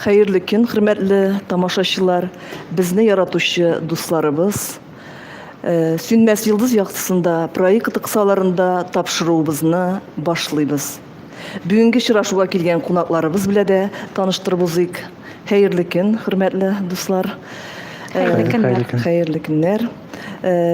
Hayırlı gün, hürmetli tamaşaçılar, bizni yaratuşu dostlarımız. Sünmez Yıldız Yaktısında proyekt kısalarında tapşırığımızı başlayız. Bugünkü şıraşuğa kelgen konaklarımız bile de tanıştırыбызыk. Hayırlı gün, hürmetli dostlar. Hayırlı günler.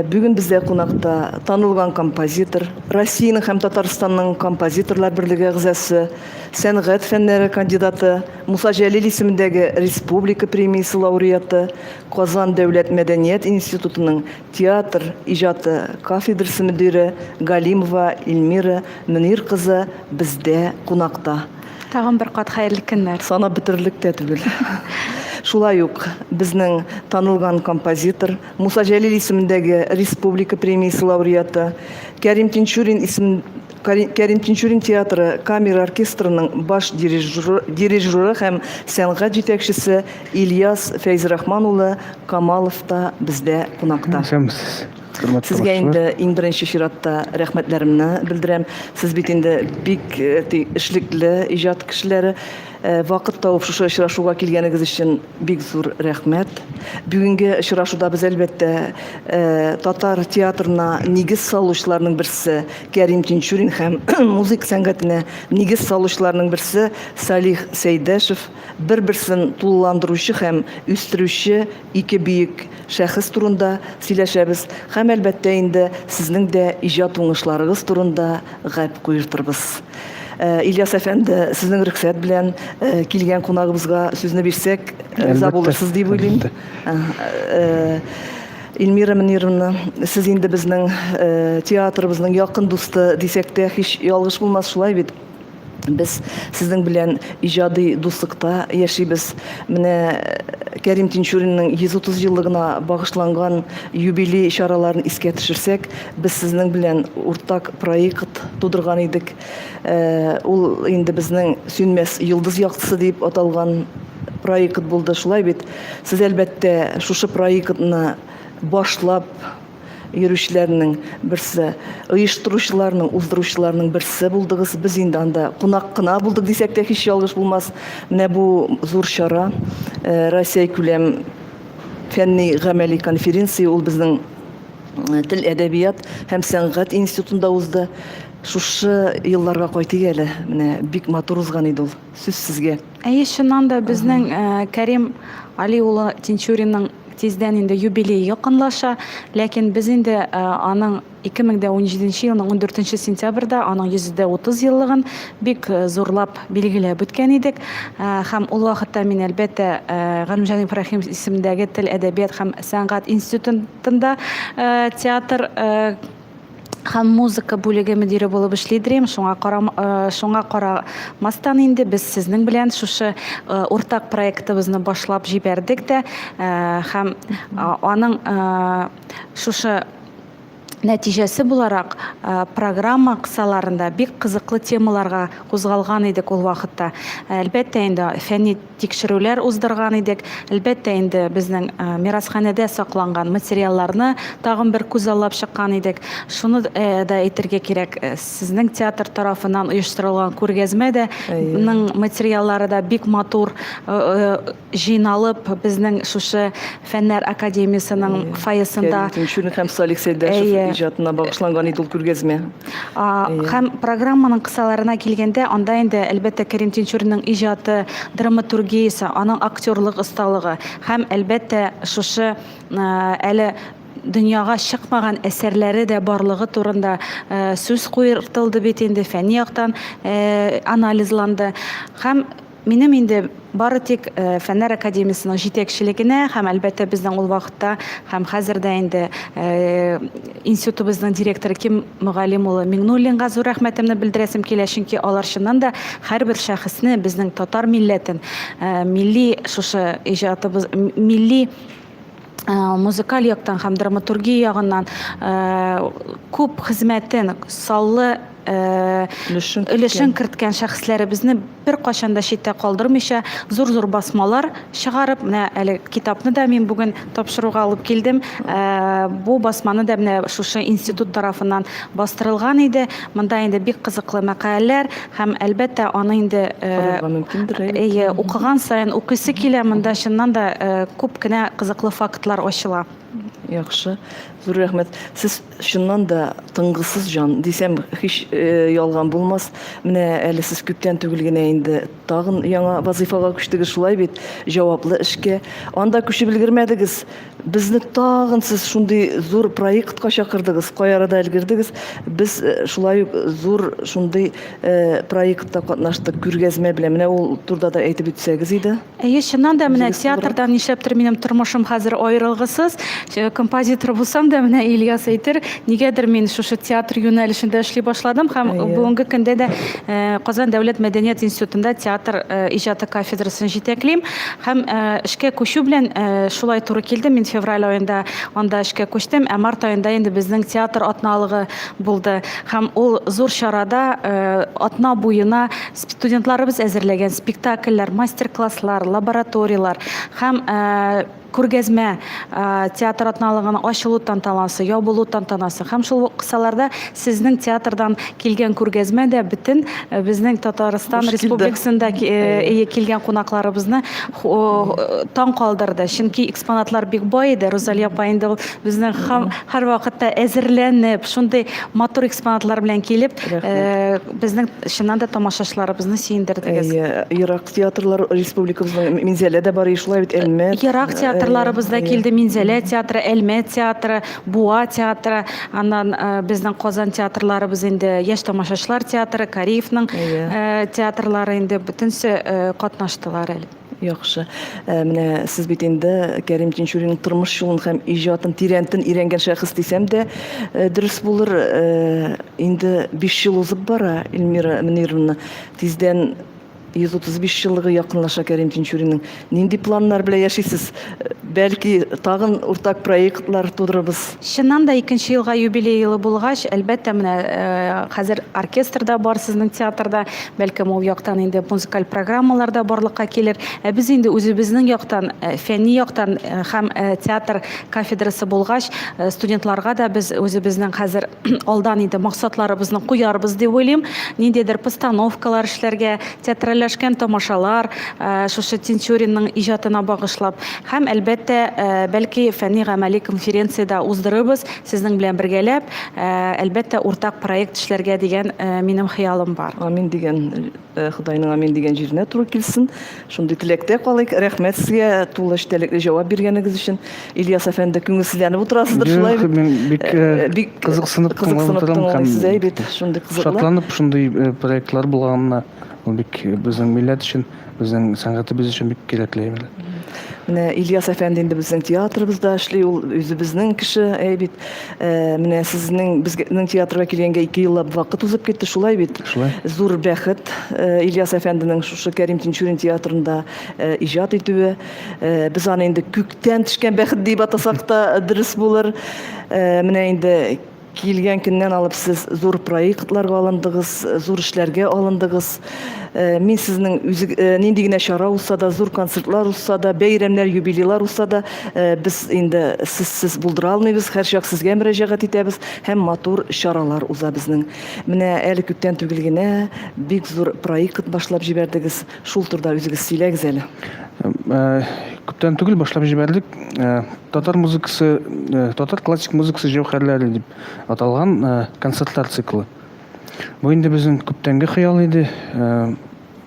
Bugün bizde konakta tanılgan kompozitör, Россияның һәм Татарстанның композиторлар берлеге әгъзасы, сәнгать фәннәре кандидаты, Муса Җәлил исемендәге республика премиясе лауреаты, Казан дәүләт мәдәният институтының театр иҗаты кафедрасы мөдире Галимова Эльмира Мөнир кызы бездә конакта. Тагын бер кат хәерле көннәр. Санап бетерлек тә түгел. Шулай ук безнең танылган композитор, Муса Җәлил исемендәге республика премиясе лауреаты, Кәрим Тинчурин театры камера оркестрының баш дирижеры һәм сәнгать җитәкчесе Ильяс Фәйзрахман улы Камалов та бездә конакта. Сезгә инде иң беренче чиратта рәхмәтләремне белдерәм. Сез бит инде бик эшлекле иҗат кешеләре. Вакыт тауып шушы очрашуга килгәнегез өчен бик зур рәхмәт. Бүгенге очрашуда без әлбәттә татар театрына нигез салучыларның берсе Кәрим Тинчурин һәм музыка сәнгатенә нигез салучыларның берсе Салих Сәйдәшев, бер-берсен тулыландыручы һәм үстерүче ике бөек шәхес турында сөйләшәбез. Һәм әлбәттә инде сезнең дә иҗат уңышларыгыз турында гәп куертырбыз. İlyas Efendi, sizin rüksat bilen kilgen konağımızga sözünü birsek rıza bulursunuz diye buyluyum. Elmira Münir'in siz indi bizning teatrımızın yakın dostu desek de hiç yalgış bulmaz şulay bit. Biz sizin bilen icadi dostlukta yaşayız. Mine Кәрим Тинчуринның 130 еллыгына багышланган юбилей ишараларын искә төшерсәк, без сезнең белән уртак проект тудырган идек. Ул инде безнең Сөнмәс Йылдыз яктысы дип аталган проект булды. Шулай бит, сез әлбәттә шушы проектны башлап йөрүчеләрнең берсе, оештыручыларның, уздыручыларның берсе булдыгыз. Без инде анда кунак кына булдык дисәк тә һич ялгыш булмас. Менә бу зур чара Россия күләм фәнни гамәли конференция ул безнең тел әдәбият һәм сәнгать институтында узды. Шушы елларга кайтыйк әле. Менә бик матур узган иде ул. Сүз сезгә. Шуннан да безнең Кәрим Али улы Тинчуринның тиздән инде юбилей якынлаша, ләкин без инде аның 2017 елның 14 сентябрьдә аның 130 еллыгын бик зурлап билгеләп үткән идек. Һәм ул вакытта мин әлбәттә Галимҗан Ибраһим исемендәге тел әдәбият һәм сәнгать институтында театр һәм музыка бүлеге мөдире булып эшлидем. Шуңа карамастан инде без сезнең белән шушы уртак проектыбызны башлап җибәрдек тә һәм аның шушы нәтиҗәсе буларак программа кысаларында бик кызыклы темаларга кузгалган идек ул вакытта. Әлбәттә инде фәнни тикшерүләр уздырган идек. Әлбәттә инде безнең мирасханәдә сакланган материалларны тагын бер күз аллап чыккан идек. Шуны да әйтергә кирәк, сезнең театр тарафыннан оештырылган күргәзмә дә материаллары да бик матур җыйналып безнең шушы фәннәр академиясының фойесында иҗатына багышланган иде ул күргәзмә. Һәм программаның кысаларына килгәндә, анда инде әлбәттә Кәрим Тинчуринның иҗаты, драматургиясе, аның актерлык осталыгы һәм әлбәттә шушы әле дөньяга чыкмаган әсәрләре дә барлыгы турында сүз куертылды бит инде, фәнни яктан анализланды. Һәм минем инде бары тик Фәннәр академиясының җитәкчелегенә һәм әлбәттә безнең ул вакытта һәм хәзердә инде институтыбызның директоры Ким Мөгаллим улы Миңнуллинга зур рәхмәтемне белдерәсем килә, чөнки алар чыннан да һәрбер шәхесне безнең татар милләтен милли шушы иҗатыбыз милли музыкаль яктан һәм драматургия ягыннан күп хезмәтен, саллы өлешен керткән шәхесләребезне бер кашан да читтә калдырмыйча зур басмалар чыгарып, менә әле китапны да мин бүген тапшыруга алып килдем. Бу басманы да менә шушы институт тарафыннан бастырылган иде. Монда инде бик кызыклы мәкаләләр һәм әлбәттә аны инде укыган саен укыйсы килә, монда чыннан да күп кенә кызыклы фактлар ачыла. Яхшы, зур рәхмәт. Сез шуннан да тыңгысыз жан дисәм һич ялган булмас. Менә әле сез күптән түгел генә инде тагын яңа вазифага күчтегез, шулай бит, җаваплы эшкә. Анда күчеп өлгермәдегез. Безне тагын сез шундый зур проектка чакырдыгыз, каярда өлгердегез. Без шулай ук зур шундый проектта катнаштык, күргәзмә белән. Менә ул турда да әйтеп үтсәгез иде. Чыннан да менә театрдан нишләптер минем тормышым хәзер аерылгысыз. Композитор булсам да менә Ильяс әйтер, нигәдер мин шушы театр юнәлешендә эшли башладым һәм бүгенге көндә дә Казан дәүләт мәдәният институтында театр иҗаты кафедрасын җитәклим һәм эшкә күчү белән шулай туры килде. Мин февраль аенда анда эшкә күчтем, ә март аенда инде безнең театр атналыгы булды һәм ул зур чарада атна буена студентларыбыз әзерләгән спектакльләр, мастер-класслар, лабораториялар һәм күргәзмә театр атналыгының ачылу тантанасы, ябылу тантанасы һәм шул кысаларда сезнең театрдан килгән күргәзмә дә бөтен безнең Татарстан Республикасында килгән кунакларыбызны таң калдырды. Чөнки экспонатлар бик бай иде. Розалия апа инде безнең һәрвакытта әзерләнеп, шундый матур экспонатлар белән килеп, безнең чыннан да тамашачыларыбызны сөендердегез. Ерак театрлар республикабызның Минзәләдә бар, шулай бит, Әлмәт. Ерак театрларыбызда килде, Минзәлә театры, Әлмәт театры, Буа театры, аннан безнең Казан театрларыбыз инде, яшь тамашачылар театры, Кариевның театрлары инде бөтенсе катнаштылар әле. Яхшы. Менә сез бит инде Кәрим Тинчуринның тормыш юлын һәм иҗатын тирәнтен өйрәнгән шәхес дисәм дә дөрес булыр. Инде 5 ел узып бара, Эльмира Мөнировна. Тиздән 135 еллыгы якынлаша Кәрим Тинчуринның. Нинди планнар белән яшисез? Бәлки тагын уртак проектлар тудырыбыз. Чыннан да 2нче елга юбилей елы булгач, әлбәттә менә хәзер оркестрда бар сезнең театрда, бәлкем ул яктан инде музыкаль программаларда барлыкка килер. Без инде үзебезнең яктан, фәнни яктан һәм театр кафедрасы булгач, студентларга да без үзебезнең хәзер алдан инде максатларыбызны куярбыз дип уйлыйм. Ниндидер постановкалар эшләргә, театральләшкән тамашалар, шушы Тинчуринның иҗатына багышлап һәм әлбәттә бәлки фәнни гамәли конференцияда уздырыбыз сезнең белән бергәләп, әлбәттә уртак проект эшләргә дигән минем хыялым бар. Амин дигән, Худайның амин дигән җиренә туры килсен. Шундый теләктә калыйк. Рәхмәт сезгә тулы эчтәлекле җавап биргәнегез өчен. Ильяс әфәнде, күңелсезләнеп утырасыздыр, шулай бик кызыксынып торам һәм сез бит шундый кызыклы. Шатланып шундый проектлар булганына ул бик безнең милләт өчен, безнең сәнгатебез өчен бик кирәкле. Менә Ильяс әфәнде инде безнең театрыбызда эшли, ул үзебезнең кеше, бит. Менә сезнең безнең театрга килгәнгә 2 еллап вакыт узып китте, шулай бит. Зур бәхет Ильяс әфәнденең шушы Кәрим Тинчурин театрында иҗат итүе. Без аны инде күктән төшкән бәхет дип атасак та дөрес булыр. Менә инде килгән көннән алып сез зур проектларга алындыгыз, зур эшләргә алындыгыз. Мин сезнең нинди генә чара узса да, зур концертлар узса да, бәйрәмнәр, юбилейлар узса да, без инде сез булдыра алмыйбыз, һәрчак сезгә мөрәҗәгать итәбез һәм матур чаралар уза безнең. Менә әле күптән түгел генә бик зур проект башлап җибәрдегез. Шул турда үзегез сөйләгез әле. Күптән түгел башлап җибәрдек. Татар музыкасы, татар классик музыкасы җәүһәрләре дип аталган концертлар циклы. Бу инде безнең күптәнге хыял иде.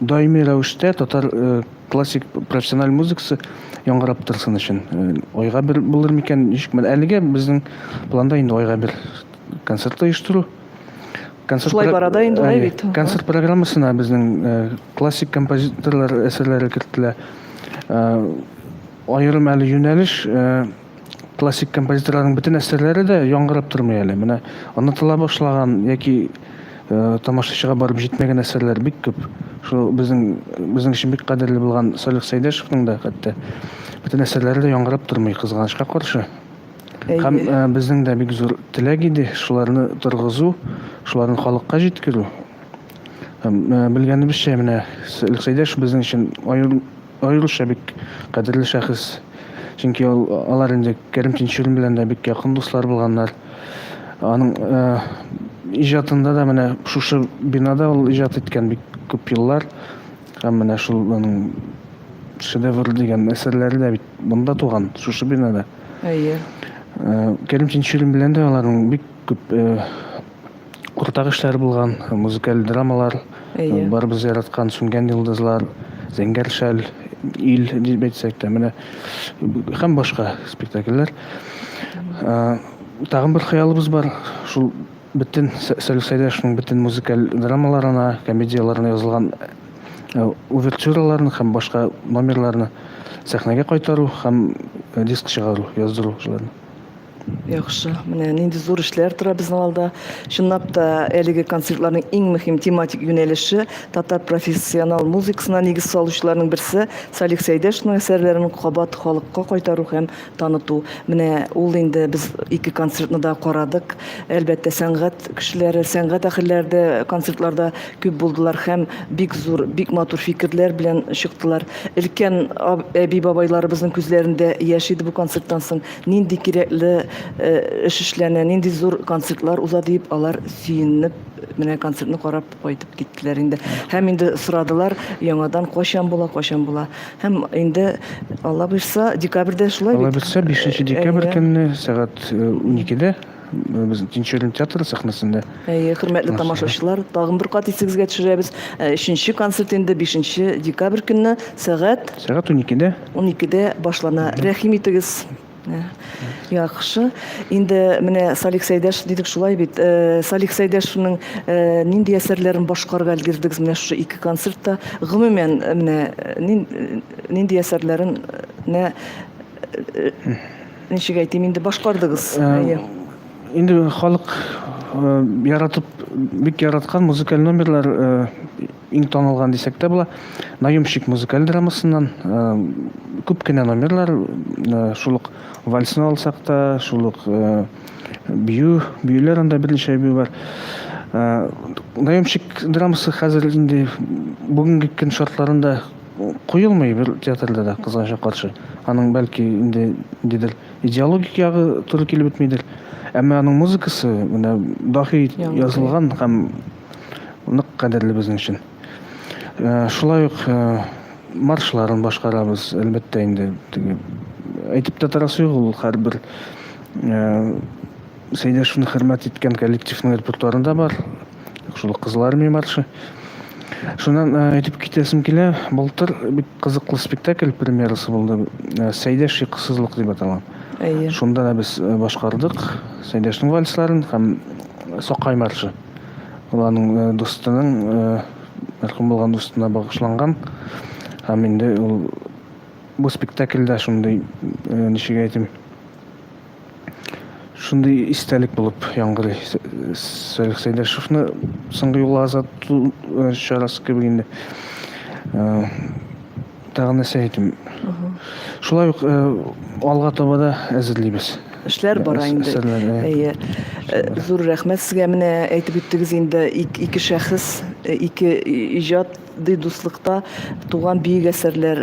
Даими рәвештә татар классик профессиональ музыкасы яңгырап торсын өчен. Айга бер булыр микән, ничекме? Әлегә безнең планда инде айга бер концерт оештыру. Шулай барада инде ул бит. Концерт программасына безнең классик композиторлар әсәрләре кертелә. Аерым әле юнәлеш классик композиторларның бөтен әсәрләре дә яңгырап тормый әле. Менә онытыла башлаган яки тамашачыга барып җитмәгән әсәрләр бик күп. Шул безнең өчен бик кадерле булган Салих Сәйдәшевнең дә хәтта бөтен әсәрләре дә яңгырап тормый, кызганычка каршы. Һәм безнең дә бик зур теләк иде шуларны торгызу, шуларны халыкка җиткерү. Белгәнебезчә, менә Сәйдәш безнең өчен аеруча бик кадерле шәхес. Чөнки алар инде Кәрим Тинчурин белән дә бик якын дуслар булганнар. Аның иҗатында да менә шушы бинада ул иҗат иткән бик күп еллар. Һәм менә шул аның шедевр дигән әсәрләре дә бит монда туган, шушы бинада. Кәрим Тинчурин белән дә аларның бик күп уртак эшләре булган, музыкаль драмалар, барыбыз яраткан Сүнгән йолдызлар, Зәңгәр шәл, Ил дип әйтсәк тә, менә һәм башка спектакльләр. Тагын бер хыялыбыз бар, шул бөтен Сәлих Сәйдәшевнең бөтен музыкаль драмаларына, комедияларына язылган увертюраларны һәм башка номерларны сәхнәгә кайтару һәм диск чыгару, яздыру шуларны. Яхшы, менә нинди зур эшләр тора безнең алда. Чынлап та әлеге концертларның иң мөһим тематик юнәлеше татар профессионал музыкасына нигез салучыларның берсе Сәлих Сәйдәшевнең әсәрләрен кабат халыкка кайтару һәм таныту. Менә ул инде без ике концертны да карадык. Әлбәттә сәнгать кешеләре, сәнгать әһелләре концертларда күп булдылар һәм бик зур, бик матур фикерләр белән чыктылар. Өлкән әби бабайларыбызның күзләрендә яшь иде бу концерттан соң. Нинди кирәкле эш эшләнә, нинди зур концертлар уза дип алар сөенеп менә концертны карап кайтып киттеләр инде. Һәм инде сорадылар яңадан качан була. Һәм инде Алла буйса декабрьдә шулай Алла буйса 5 декабрь көнне сәгать 12-дә безнең Тинчурин театры сәхнәсендә. Хөрмәтле тамашачылар, тагын бер кат исегезгә төшерәбез. 3нче концерт инде 5 декабрь көнне сәгать 12-дә башлана. Рәхим итегез. Яхшы. Инде менә Сәлих Сәйдәшев дидек шулай бит. Сәлих Сәйдәшевнең нинди әсәрләрен башкарга өлгердегез менә шушы ике концертта? Гомумән менә нинди әсәрләрен ничек әйтим инде башкардыгыз? Инде халык яратып, бик яраткан музыкаль номерлар иң танылган дисәк тә була. Наемщик музыкаль драмасыннан күп кенә номерлар, шулык вальсны алсак та, шулык биюләр анда берничә бию бар. Наемщик драмасы хәзер инде бүгенге көн шартларында куелмый бер театрда да кызганча каршы. Аның бәлки инде дидер идеологик ягы туры килеп бетмидер. Әмма аның музыкасы менә дахи язылган һәм нык кадерле безнең өчен. Шулай ук маршларын башкарабыз, әлбәттә инде әйтеп тә торасы юк, ул һәрбер Сәйдәшевне хөрмәт иткән коллективның репертуарында бар. Шул Кызыл армия маршы. Шуннан әйтеп китәсем килә, былтыр бик кызыклы спектакль премьерасы булды. Сәйдәш йокысызлык дип аталган. Шунда да без башкардык Сәйдәшнең вальсларын һәм Сокай маршы. Уларның дустының мәрхүм булган дустына багышланган. Һәм инде ул бу спектакльдә шундый ничек әйтим, шундый истәлек булып яңгырый. Сәлих Сәйдәшевне соңгы юлга озату чарасы кебек инде. Тагын нәрсә әйтим. Шулай ук алга таба да әзерлибез. Эшләр бара инде. Зур рәхмәт сезгә. Менә әйтеп үттегез инде ике шәхес, ике иҗади дуслыкта туган бийек әсәрләр.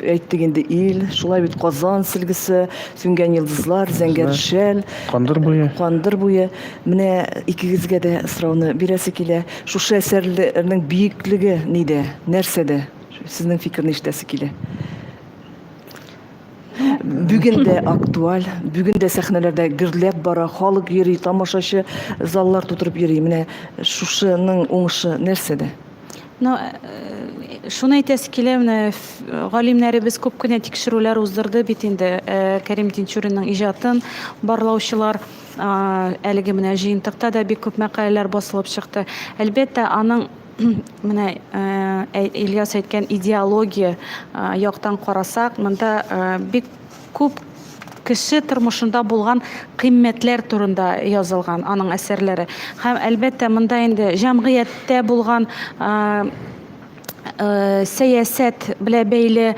Әйттек инде Ил, шулай бит Казан сөлгесе, Сүнгән йолдызлар, Зәңгәр шәл, Кандыр буе. Менә икегезгә дә сорауны бирәсе килә. Шушы әсәрләрнең биеклеге нидә? Нәрсәдә? Сезнең фикерне ишетәсе килә. Бүген дә актуаль, бүген дә сәхнәләрдә гөрләп бара, халык йөри, тамашачы заллар тутырып йөри. Менә шушының уңышы нәрсәдә? Шуны әйтәсе килә, менә галимнәребез күп кенә тикшерүләр уздырды бит инде. Кәрим Тинчуринның иҗатын барлаучылар әлеге менә җыентыкта да бик күп мәкаләләр басылып чыкты. Әлбәттә, аның менә Ильяс әйткән идеология яктан карасак, монда бик күп кеше тормышында булган кыйммәтләр турында язылган аның әсәрләре. Һәм әлбәттә монда инде җәмгыятьтә булган сәясәт белә бәйле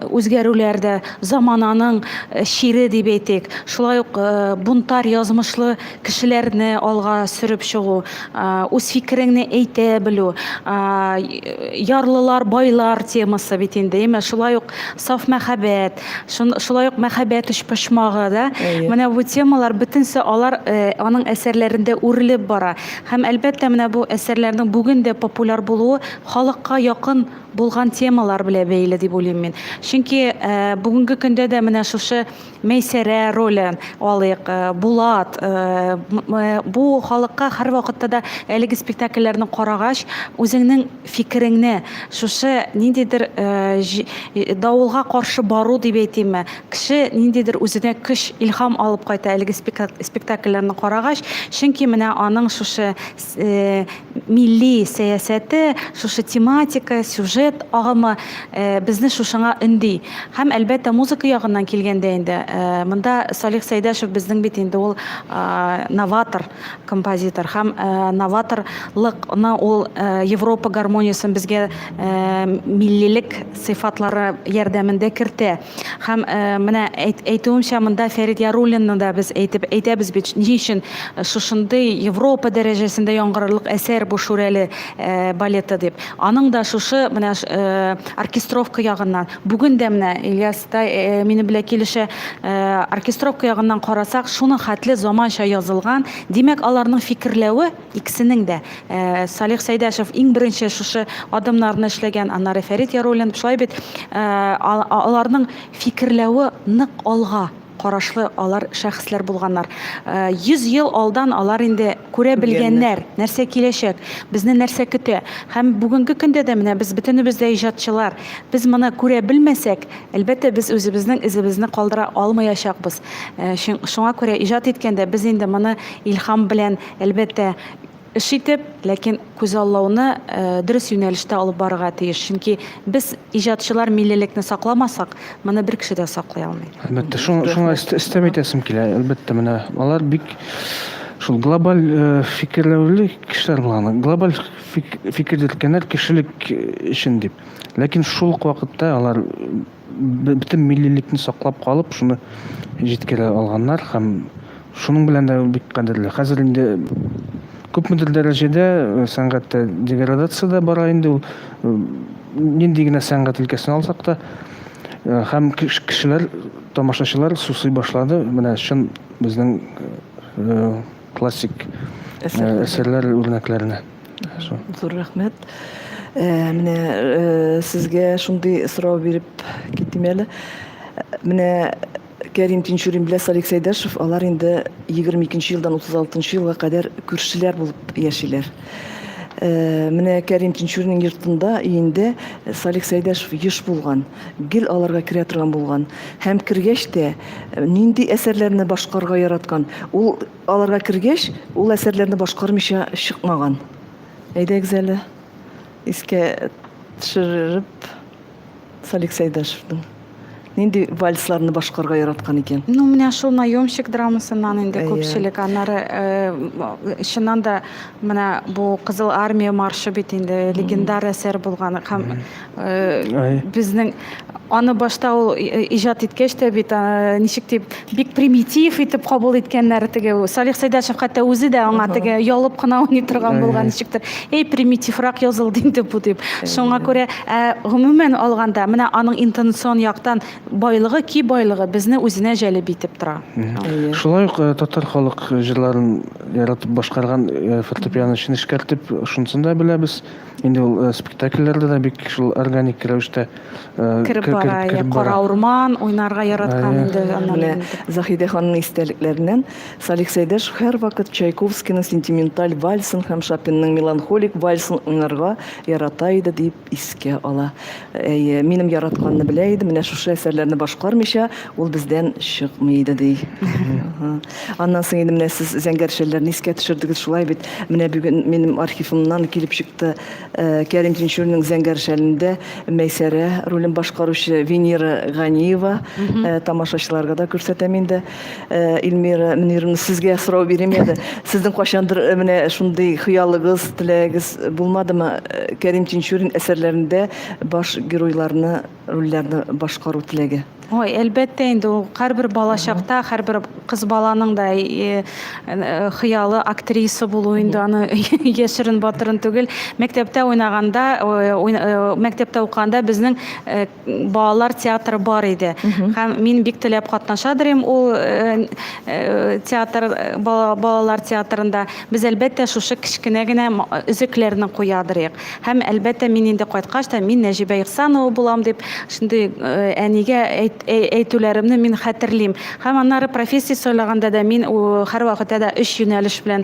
үзгәрүләрдә замананың шире дип әйтик. Шулай ук бунтар язмышлы кешеләрне алга сөреп чыгу, үз фикереңне әйтә белү, ярлылар, байлар темасы бит инде. Шулай ук саф мәхәббәт, шулай ук мәхәббәт почмагы да. Менә бу темалар бөтенсе алар аның әсәрләрендә үрелеп бара. Һәм әлбәттә менә бу әсәрләрнең бүген дә популяр булуы халыкка якын булган темалар белән бәйле дип уйлыйм мин. Чөнки бүгенге көндә дә менә шушы Мәйсәрә ролен алыйк, Булат, бу халыкка һәр вакытта да әлеге спектакльләрне карагач, үзеңнең фикереңне, шушы ниндидер давылга каршы бару дип әйтимме, кеше ниндидер үзенә көч, илһам алып кайта әлеге спектакльләрне карагач, чөнки менә аның шушы милли сәясәте, шушы тематика, сюжет агымы безне шушыңа өнди. Һәм әлбәттә музыка ягыннан килгәндә инде монда Салих Сәйдәшев безнең бит инде ул новатор композитор һәм новаторлыкны ул Европа гармониясын безгә миллилек сыйфатлары ярдәмендә кертә. Һәм менә әйтүемчә монда Фәрит Яруллинны да без әйтәбез бит, ни өчен шушындый Европа дәрәҗәсендә яңгырарлык әсәр бу Шүрәле балеты дип. Аның да шушы менә оркестровка ягыннан бүген дә менә Ильяста мине белән килешә оркестровка ягыннан карасак, шуның хәтле заманча язылган. Димәк, аларның фикерләве икесенең дә Салих Сәйдәшев иң беренче шушы адымнарны эшләгән, аннары Фәрит Яруллин, шулай бит аларның фикерләве нык алга карашлы алар шәхесләр булганнар. 100 ел алдан алар инде күрә белгәннәр, нәрсә киләчәк, безне нәрсә көтә. Һәм бүгенге көндә дә менә без бөтенебез дә иҗатчылар. Без моны күрә белмәсәк, әлбәттә без үзебезнең изебезне калдыра алмаячакбыз. Шуңа күрә иҗат иткәндә без инде моны илһам белән әлбәттә эш итеп, ләкин күзаллауны дөрес юнәлештә алып барырга тиеш. Чөнки без иҗатчылар миллилекне сакламасак, моны бер кеше дә саклый алмый. Әлбәттә, шуңа истәп әйтәсем килә. Әлбәттә, менә алар бик шул глобаль фикерләүле кешеләр булган. Глобаль фикер иткәннәр кешелек өчен дип. Ләкин шул ук вакытта алар бөтен миллилекне саклап калып, шуны җиткерә алганнар һәм шуның белән дә бик кадерле. Хәзер инде күпмедер дәрәҗәдә сәнгатьтә деградация да бара инде. Ул нинди генә сәнгать өлкәсен алсак та, һәм кешеләр, тамашачылар сусый башлады. Менә чын безнең классик әсәрләр үрнәкләренә. Зур рәхмәт. Менә сезгә шундый сорау биреп киттем әле. Менә Кәрим Тинчурин белән Салих Сәйдәшев, алар инде 22 елдан 36 елга кадәр күршеләр булып яшиләр. Менә Кәрим Тинчуринның йортында өендә Салих Сәйдәшев еш булган, гел аларга керә торган булган. Һәм кергәч тә нинди әсәрләрне башкарга яраткан. Ул аларга кергәч, ул әсәрләрне башкармыйча чыкмаган. Әйдәгез әле искә төшереп Салих Сәйдәшевнең нинди вальсларны башкарга яраткан икән. Ну, менә шул наемщик драмасыннан инде күпчелек, аннары чыннан да менә бу Кызыл армия маршы бит инде легендар әсәр булган һәм безнең аны башта ул иҗат иткәч тә бит ничек дип бик примитив итеп кабул иткәннәр теге Салих Сәйдәшев хәтта үзе дә аңа теге ялып кына уйный торган булган ничектер. Примитиврак язылды инде бу дип. Шуңа күрә гомумән алганда менә аның интонацион яктан байлыгы, ки байлыгы безне үзенә җәлеп итеп тора. Шулай ук татар халык җырларын яратып башкарган фортепиано өчен эшкәртеп, шунысын да беләбез. Инде ул спектакльләрдә дә бик шул органик рәвештә киреп бара. Кара урман уйнарга яраткан инде. Заһидә ханымның истәлекләреннән Салих Сәйдәшев һәр вакыт Чайковскийның сентименталь вальсын һәм Шопенның меланхолик вальсын уйнарга ярата иде дип искә ала. Минем яратканны белә иде, менә шушы әсәрләрне башкармыйча ул бездән чыкмый иде ди. Аннан соң инде менә сез зәңгәршәлләрне искә төшердегез, шулай бит. Менә бүген минем архивымнан килеп чыкты Кәрим Тинчуринның зәңгәршәлендә Мәйсәрә ролен башкаручы җибәрүче Венера Ганиева, тамашачыларга да күрсәтәм инде. Илмира Мөнировна, сезгә сорау бирим иде. Сезнең кайчандыр менә шундый хыялыгыз, теләгегез булмадымы? Кәрим Тинчурин әсәрләрендә баш геройларны, рольләрне башкару теләге? Ой, әлбәттә инде ул һәрбер бала чакта, һәрбер кыз баланың да хыялы актриса булу инде аны яшерен батырын түгел. Мәктәптә уйнаганда, мәктәптә укганда безнең балалар театры бар иде. Һәм мин бик теләп катнашадыр идем ул театр, балалар театрында. Без әлбәттә шушы кичкенә генә үзекләрне куядыр. Һәм әлбәттә мин инде кайткач та мин Нәҗибә Ихсанова булам дип шундый әнигә әйтүләремне мин хәтерлим. Һәм аннары профессия сайлаганда да мин һәр вакытта да 3 юнәлеш белән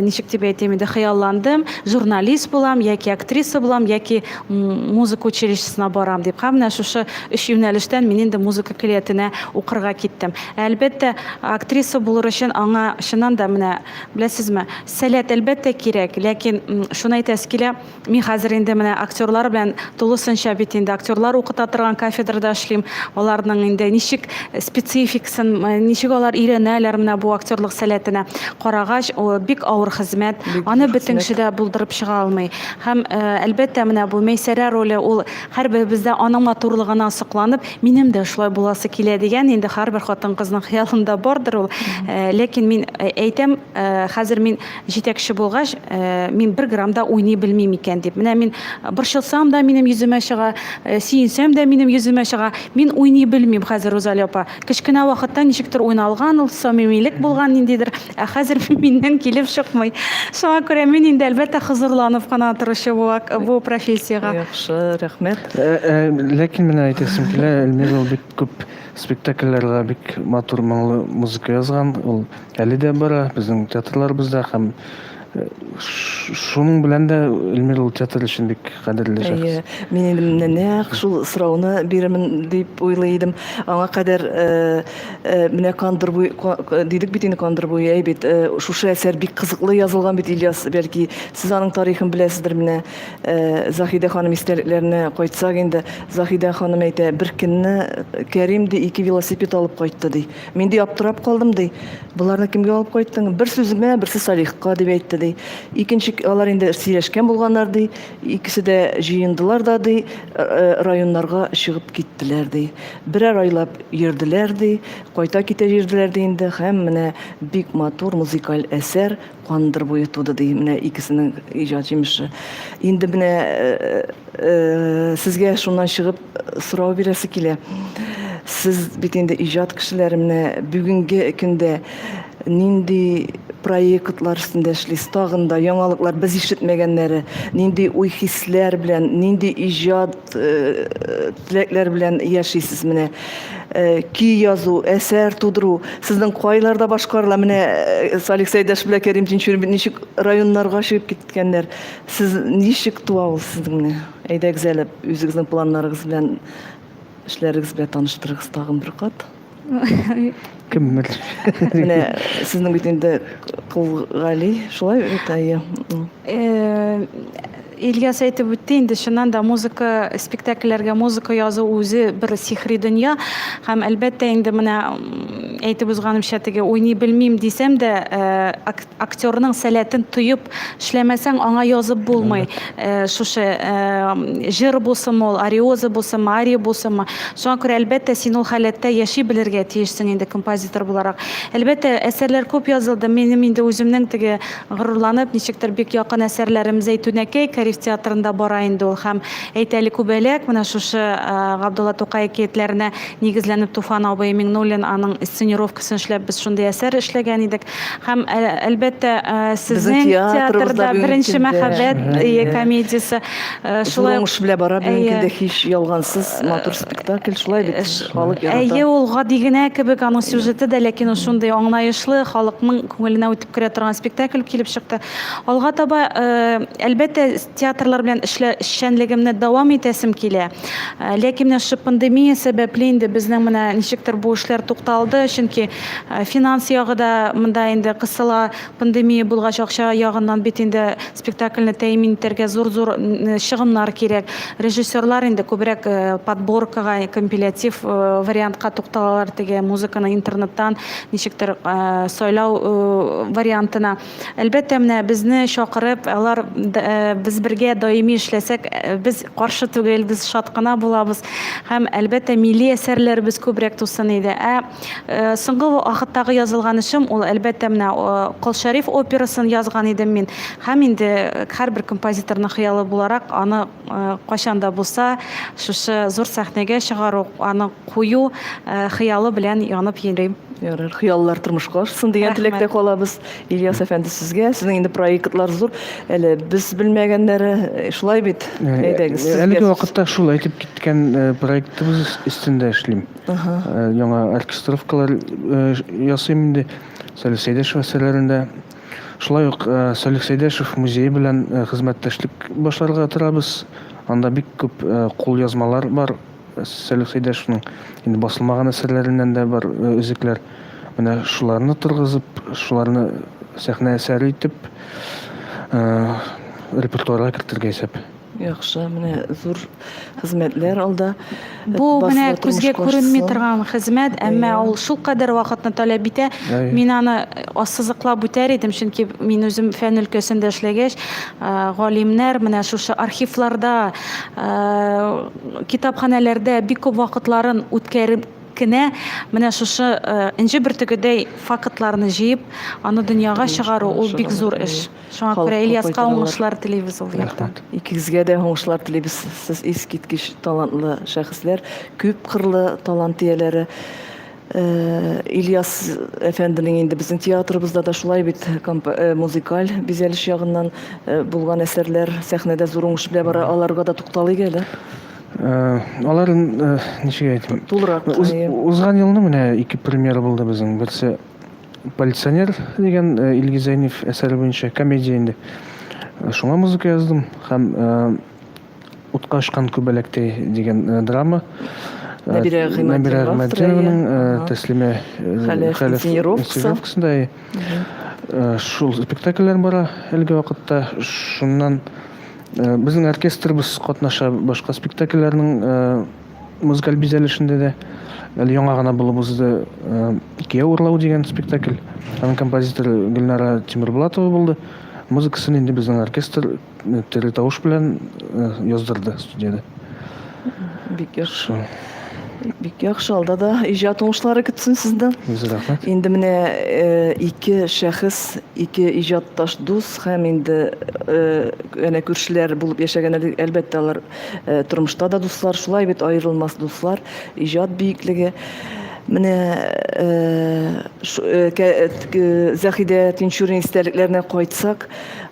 ничек дип әйтим инде хыялландым. Журналист булам, яки актриса булам, яки музыка училищесына барам дип. Һәм менә шушы 3 юнәлештән мин инде музыка киләтенә укырга киттем. Әлбәттә, актриса булыр өчен аңа шуннан да менә беләсезме, сәләт әлбәттә кирәк, ләкин шуны әйтәс килә, мин хәзер инде менә актерлар белән тулысынча бит инде актерлар укыта торган кафедрада эшлим. Аларның инде ничек спецификасын, ничек алар өйрәнәләр менә бу актерлык сәләтенә карагач, бик авыр хезмәт. Аны бөтенчедә булдырып чыга алмый. Һәм әлбәттә менә бу Мәйсәрә роле ул һәрберебездә аның матурлыгына сокланып, минем дә шулай буласы килә дигән инде һәрбер хатын-кызның хыялында бардыр ул. Ләкин мин әйтәм, хәзер мин җитәкче булгач, мин 1 грамда уйный белмим икән дип. Менә мин борчылсам да минем йөземә чыга, сөенсәм дә минем йөземә чыга. Мин уйный белмим хәзер Розалия апа. Кичкенә вакытта ничектер уйналган, ул самимилек булган ниндидер. Хәзер миннән килеп чыкмый. Шуңа күрә мин инде әлбәттә хозурланып кына торучы бу профессиягә. Яхшы, рәхмәт. Ләкин менә әйтәсем килә, Эльмира бик күп спектакльләргә бик матур моңлы музыка язган. Ул әле дә бара безнең театрларыбызда һәм шуның белән дә Эльмира театр өчен бик кадерле шәхес. Мин инде нәкъ шул сорауны бирәмен дип уйлыйдым. Аңа кадәр менә Кандырбуй дидек бит инде Кандырбуй бит шушы әсәр бик кызыклы язылган бит, Ильяс, бәлки сез аның тарихын беләсездер. Менә Заһидә ханым истәлекләренә кайтсак инде, Заһидә ханым әйтә, бер көнне Кәрим ди 2 велосипед алып кайтты ди. Мин ди аптырап калдым ди. Буларны кемгә алып кайттың? Бер сүземә, берсе Салихка дип әйтте ди. Икенче алар инде сөйләшкән булганнар ди. Икесе дә җыендылар да ди, районнарга чыгып киттеләр ди. Берәр айлап йөрделәр ди, кайта китә йөрделәр ди инде. Һәм менә бик матур музыкаль әсәр Кандырбуй туды ди. Менә икесенең иҗат җимеше. Инде менә сезгә шуннан чыгып сорау бирәсе килә. Сез бит инде иҗат кешеләре, менә бүгенге көндә нинди проектлар өстендә эшлисез, тагын да яңалыклар, без ишетмәгәннәре, нинди уй хисләр белән, нинди иҗат теләкләр белән яшисез? Менә ки язу, әсәр тудыру сезнең кайларда башкарыла? Менә Салих Сәйдәш белән Кәрим Тинчурин ничек районнарга чыгып киткәннәр? Сез ничек туа ул сезнең? Әйдәгез әле үзегезнең планнарыгыз белән, эшләрегез белән таныштырыгыз тагын бер кат. Кем белер? Менә сезнең бит инде Кылгали, шулай бит, Ильяс әйтеп үтте инде, шуннан да музыка, спектакльләргә музыка язу үзе бер сихри дөнья. Һәм әлбәттә инде менә әйтеп узганымча, теге уйный белмим дисәм дә, актерның сәләтен тоеп эшләмәсәң аңа язып булмый. Шушы җыр булсымы, ариоза булсымы, ария булсымы. Шуңа күрә әлбәттә син ул халәттә яши белергә тиешсең инде композитор буларак. Әлбәттә әсәрләр күп язылды. Минем инде үземнең теге горурланып, ничектер бик якын әсәрләрем Зәйтүнәкәй Кариф театрында бара инде ул. Һәм әйтәле күбәләк менә шушы Габдулла Тукай хикәятләренә нигезләнеп Туфан абый Миңнуллин аның сценировкасын эшләп без шундый әсәр эшләгән идек. Һәм әлбәттә сезнең театрда беренче мәхәббәт комедиясе шулай уңыш белән бара, бүгенгедә һич ялгансыз матур спектакль, шулай бит, халык ярата. Ул гади генә кебек аның сюжеты да, ләкин шундый аңлаешлы, халыкның күңеленә үтеп керә торган спектакль килеп чыкты. Алга таба әлбәттә театрлар белән эшчәнлегемне дәвам итәсем килә. Ләкин менә шу пандемия сәбәпле инде безнең менә ничектер бу эшләр тукталды, чөнки финанс ягы да монда инде кысыла, пандемия булгач акча ягыннан бит инде спектакльне тәэмин итәргә зур чыгымнар кирәк. Режиссерлар инде күбрәк подборкага, компилятив вариантка тукталалар, теге музыканы интернеттан ничектер сайлау вариантына. Әлбәттә, менә безне чакырып, алар без бергә даими эшләсәк, без каршы түгел, без шат кына булабыз. Һәм әлбәттә милли әсәрләр без күбрәк тусын иде. Соңгы вакыттагы язылган эшем ул әлбәттә менә Кол Шәриф операсын язган идем мин. Һәм инде һәрбер композиторның хыялы буларак аны кайчан да булса шушы зур сәхнәгә чыгару, аны кую хыялы белән янып йөрим. Ярар, хыяллар тормышка ашсын дигән теләктә калабыз. Ильяс әфәнде, сезгә, сезнең инде проектлар зур. Әле без белмәгәннәре шулай бит. Әйдәгез. Әлеге вакытта шул әйтеп киткән проектыбыз өстендә эшлим. Яңа оркестровкалар ясыйм инде. Салих Сәйдәшев әсәрләрендә. Шулай ук Салих Сәйдәшев музее белән хезмәттәшлек башларга тырабыз. Анда бик күп кул язмалар бар. Салих Сәйдәшевнең инде басылмаган әсәрләреннән дә бар өзекләр. Менә шуларны торгызып, шуларны сәхнә әсәре итеп репертуарга кертергә исәп. Яхшы, менә зур хезмәтләр алда. Бу менә күзгә күренми торган хезмәт, әмма ул шул кадәр вакытны таләп итә. Мин аны ассызыклап үтәр идем, чөнки мин үзем фән өлкәсендә эшләгәч, галимнәр менә шушы архивларда, китапханәләрдә бик күп вакытларын үткәреп кенә менә шушы инҗе бөртегедәй фактларны җыеп, аны дөньяга чыгару ул бик зур эш. Шуңа күрә Ильяска уңышлар телибез ул яктан. Икегезгә дә уңышлар телибез. Сез искиткеч талантлы шәхесләр, күп кырлы талант ияләре. Ильяс әфәнденең инде безнең театрыбызда да шулай бит музыкаль бизәлеш ягыннан булган әсәрләр сәхнәдә зур уңыш белән бара, аларга да тукталыйк әле. Аларын ничек әйтим? Тулырак. Узган елны менә 2 премьера булды безнең. Берсе Полиционер дигән Илгиз Зәйнев әсәре буенча комедия инде. Шуңа музыка яздым һәм Утка ашкан күбәләктәй дигән драма. Нәбирә Гыймәтдинованың Тәслимә инсценировкасында. Шул спектакльләр бара әлеге вакытта. Шуннан безнең оркестрыбыз катнаша башка спектакльләрнең музыкаль бизәлешендә дә. Әле яңа гына булып узды «Икея урлау» дигән спектакль. Аның композиторы Гөлнара Тимербулатова булды. Музыкасын инде безнең оркестр тере тавыш белән яздырды студияда. Бик яхшы. Бик яхшы, алда да иҗат уңышлары көтсен сездән. Рәхмәт. Инде менә 2 шәхес, 2 иҗатташ дус һәм инде әнә күршеләр булып яшәгәннәр, әлбәттә алар тормышта да дуслар, шулай бит аерылмас дуслар, иҗат биеклеге. Менә Заһидә Тинчурин истәлекләренә кайтсак,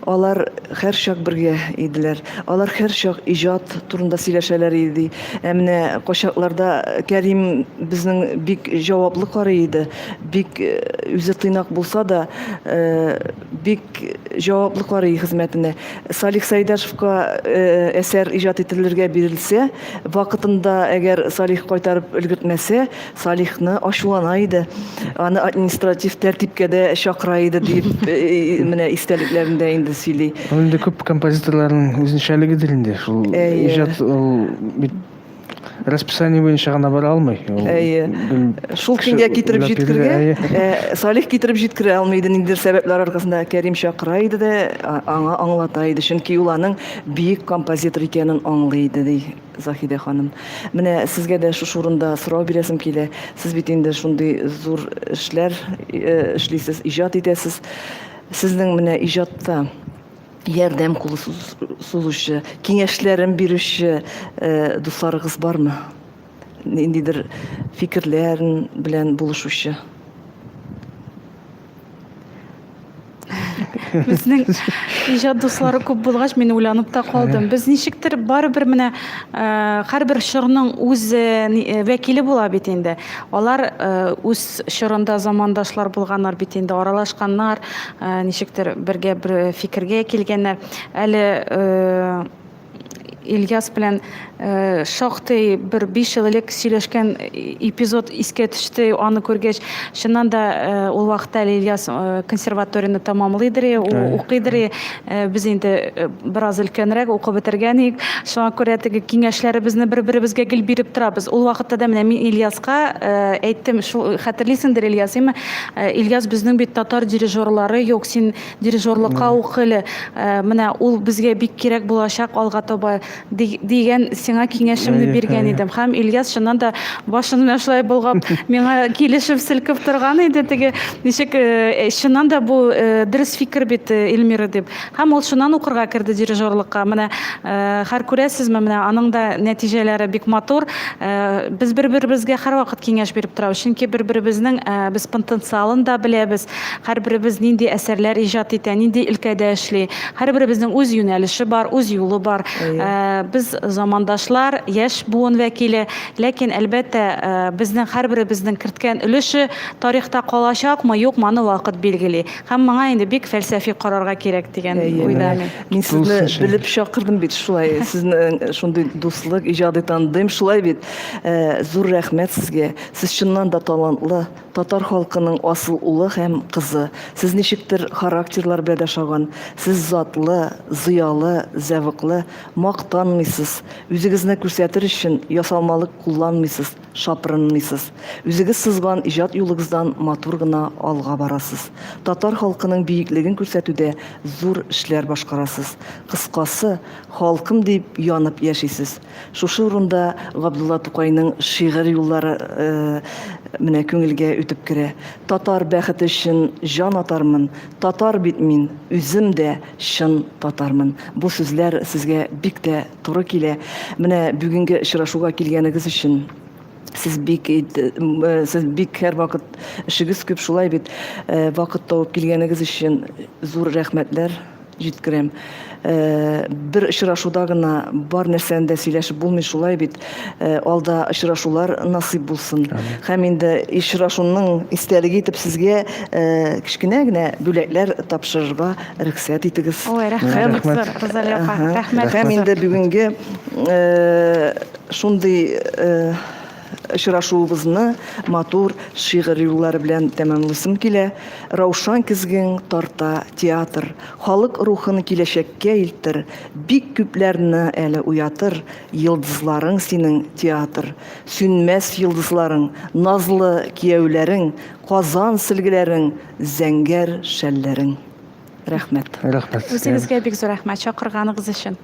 алар һәрчак бергә иделәр. Алар һәрчак иҗат турында сөйләшәләр иде. Менә качакларда Кәрим безнең бик җаваплы карый иде. Бик үзе тыйнак булса да, бик җаваплы карый хезмәтенә. Салих Сәйдәшевка әсәр иҗат ителергә бирелсә, вакытында әгәр Салих кайтарып өлгертмәсә, Салихны ачулана иде. Аны административ тәртипкә дә чакыра иде дип менә истәлекләрендә инде сөйли. Инде күп композиторларның үзенчәлегедер инде. Шул иҗат бит расписание буенча гына бара алмый. Шул көнгә китереп җиткергә, Салих китереп җиткерә алмый иде. Ниндидер сәбәпләр аркасында Кәрим чакыра иде дә аңа аңлата иде. Чөнки ул аның бик композитор икәнен аңлый иде ди Заһидә ханым. Менә сезгә дә шушы урында сорау бирәсем килә. Сез бит инде шундый зур эшләр эшлисез, иҗат итәсез. Сезнең менә иҗатта ярдәм кулы сузучы, киңәшләрен бирүче дусларыгыз бармы? Ниндидер фикерләрен белән булышучы? Безнең иҗат дуслары күп булгач, мин уйланып та калдым. Без ничектер барыбер менә һәрбер чорның үз вәкиле була бит инде. Алар үз чорында замандашлар булганнар бит инде, аралашканнар, ничектер бергә бер фикергә килгәннәр. Әле Ильяс белән шактый бер 5 ел элек сөйләшкән эпизод искә төште. Аны күргәч, чыннан да ул вакытта Ильяс консерваторияны тәмамлыйдыр, укыйдыр. Без инде бераз өлкәнрәк укып бетергән идек. Шуңа күрә теге киңәшләребезне бер-беребезгә гел биреп торабыз. Ул вакытта да менә мин Ильяска әйттем, шул хәтерлисеңдер Ильяс, Ильяс безнең бит татар дирижерлары юк, син дирижерлыкка укылы. Менә ул безгә бик кирәк булачак алга таба дигән сиңа киңәшемне биргән идем. Һәм Ильяс шуннан да башын менә шулай булгап миңа килешеп селкеп торган иде. Теге ничек шуннан да бу дөрес фикер бит Эльмира дип. Һәм ул шуннан укырга керде дирижерлыкка. Менә һәр күрәсезме, менә аның да нәтиҗәләре бик матур. Без бер-беребезгә һәр вакыт киңәш биреп торабыз. Чөнки бер-беребезнең без потенциалын да беләбез. Һәрберебез нинди әсәрләр иҗат итә, нинди өлкәдә эшли. Һәрберебезнең үз юнәлеше бар, үз юлы бар. Без замандашлар, яшь буын вәкиле, ләкин әлбәттә безнең һәрберебезнең керткән өлеше тарихта калачакмы, юкмы, аны вакыт билгели. Һәм моңа инде бик фәлсәфи карарга кирәк дигән уйда мин. Мин сезне белеп чакырдым бит шулай. Сезне шундый дуслык, иҗади тандым шулай бит. Зур рәхмәт сезгә. Сез чыннан да талантлы, татар халкының асыл улы һәм кызы. Сез ничектер характерлар белән яшаган. Сез затлы, зыялы, зәвыклы, мактанмыйсыз. Үзегезне күрсәтер өчен ясалмалык кулланмыйсыз, шапырынмыйсыз. Үзегез сызган иҗат юлыгыздан матур гына алга барасыз. Татар халкының бийеклеген күрсәтүдә зур эшләр башкарасыз. Кыскасы, халкым дип янып яшисез. Шушы урында Габдулла Тукайның шигырь юллары менә күңелгә үтеп керә. Татар бәхете өчен жан атармын. Татар бит мин, үзем дә чын татармын. Бу сүзләр сезгә бик тә туры килә. Менә бүгенге очрашуга килгәнегез өчен сез бик һәр вакыт эшегез күп шулай бит. Вакыт табып килгәнегез өчен зур рәхмәтләр җиткерәм. Бер очрашуда гына бар нәрсәне дә сөйләшеп булмый шулай бит. Алда очрашулар насыйп булсын. Һәм инде очрашуның истәлеге итеп сезгә кичкенә генә бүләкләр тапшырырга рөхсәт итегез. Ой, рәхмәт, рәхмәт. Һәм инде бүгенге шундый очрашуыбызны матур шигырь юллары белән тәмамлыйсым килә. Раушан көзгең тарта театр, халык рухын киләчәккә илтер, бик күпләрне әле уятыр, йолдызларың синең театр, сүнмәс йолдызларың, назлы кияүләрең, Казан сөлгеләрең, зәңгәр шәлләрең. Рәхмәт. Рәхмәт. Үзегезгә бик зур рәхмәт чакырганыгыз өчен.